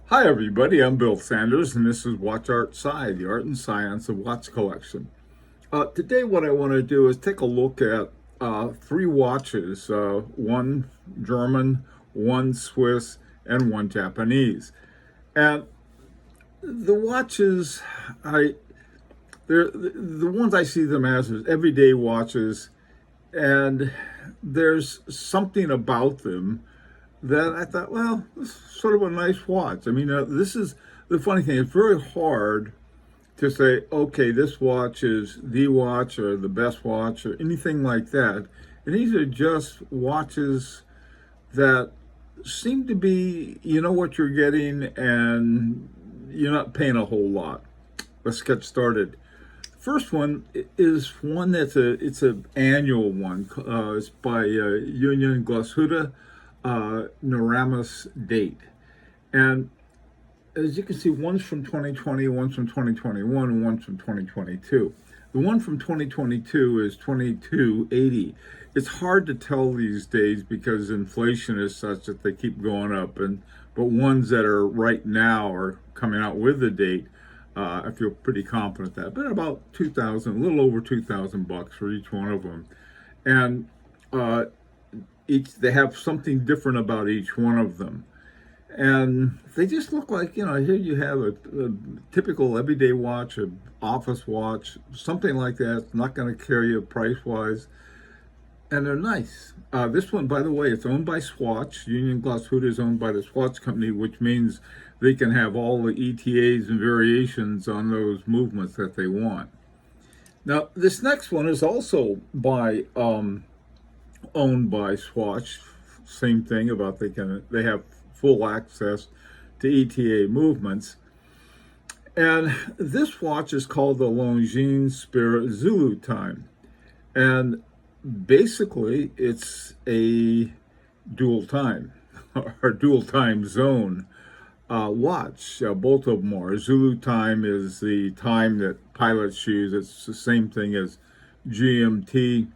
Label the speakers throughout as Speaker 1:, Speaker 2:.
Speaker 1: Hi everybody, I'm Bill Sanders and this is Watch Art Side, the art and science of watch collection. Today what I want to do is take a look at three watches, one German, one Swiss, and one Japanese. And the watches, they're the ones I see them as is everyday watches, and there's something about them that I thought, well, this is sort of a nice watch. I mean, this is the funny thing. It's very hard to say, okay, this watch is the watch or the best watch or anything like that. And these are just watches that seem to be, you know what you're getting and you're not paying a whole lot. Let's get started. First one is one it's an annual one. It's by Union Glashütte, Noramis date. And as you can see, one's from 2020, one's from 2021, and one's from 2022. The one from 2022 is 2280. It's hard to tell these days because inflation is such that they keep going up. But ones that are right now are coming out with the date. I feel pretty confident that, but about 2,000, a little over 2,000 bucks for each one of them, and they have something different about each one of them, and they just look like, here you have a typical everyday watch, an office watch, something like that. It's not going to carry you price wise, and they're nice. This one, by the way, it's owned by Swatch. Union Glashütte is owned by the Swatch company, which means they can have all the ETAs and variations on those movements that they want. Now, this next one is also owned by Swatch. Same thing about they have full access to ETA movements. And this watch is called the Longines Spirit Zulu time. And basically, it's a dual time or dual time zone watch. Both of them are. Zulu time is the time that pilots use. It's the same thing as GMT.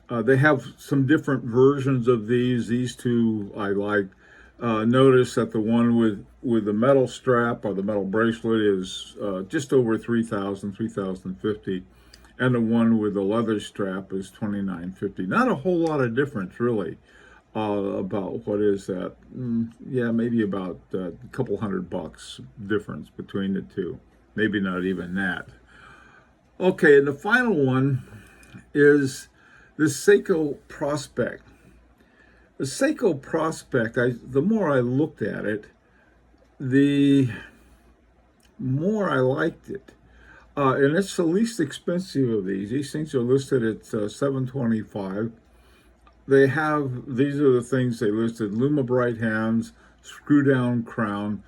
Speaker 1: They have some different versions of these. These two I like. Notice that the one with the metal strap or the metal bracelet is just over 3,000, 3,050. And the one with the leather strap is 2,950. Not a whole lot of difference, really. About what is that? Yeah, maybe about a couple $100 difference between the two. Maybe not even that. Okay, and the final one is the Seiko Prospex. The Seiko Prospex, the more I looked at it, the more I liked it. And it's the least expensive of these. These things are listed at $725. These are the things they listed: Luma Bright hands, screw down crown.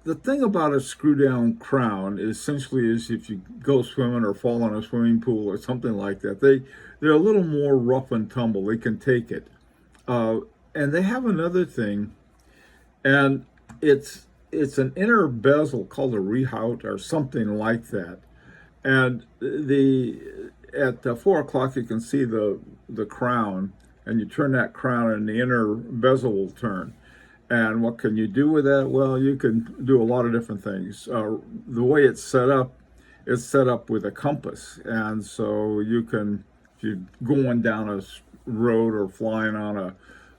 Speaker 1: The thing about a screw down crown essentially is if you go swimming or fall in a swimming pool or something like that, they're a little more rough and tumble. They can take it. And they have another thing, and it's an inner bezel called a rehaut or something like that. And at 4 o'clock you can see the crown, and you turn that crown and the inner bezel will turn. And what can you do with that? Well, you can do a lot of different things. The way it's set up with a compass. And so you can, if you're going down a road or flying on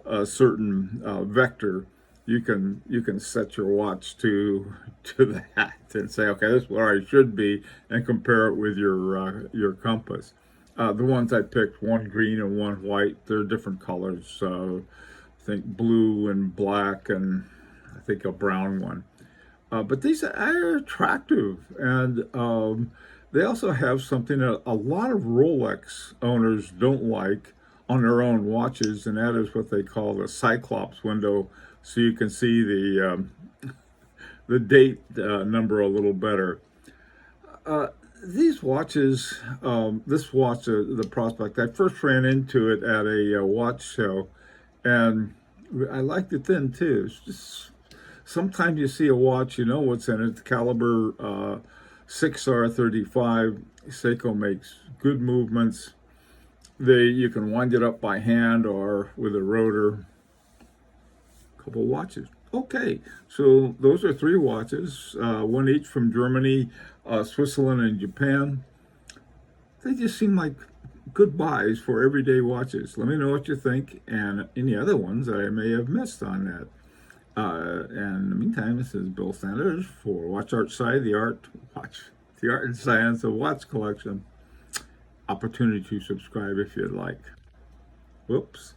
Speaker 1: a certain vector, you can set your watch to that and say, okay, this is where I should be, and compare it with your compass. The ones I picked, one green and one white, they're different colors. I think blue and black, and I think a brown one. But these are attractive, and they also have something that a lot of Rolex owners don't like on their own watches, and that is what they call the Cyclops window, so you can see the date number a little better. These watches, this watch, the Prospex, I first ran into it at a watch show, and I liked it then too. It's just sometimes you see a watch, you know what's in it. It's caliber 6R35. Seiko makes good movements. You can wind it up by hand or with a rotor. A couple watches. Okay, so those are three watches, one each from Germany, Switzerland, and Japan. They just seem like good buys for everyday watches. Let me know what you think and any other ones that I may have missed on that. And in the meantime, this is Bill Sanders for Watch Art Side, the art and science of watch collection. Opportunity to subscribe if you'd like. Whoops.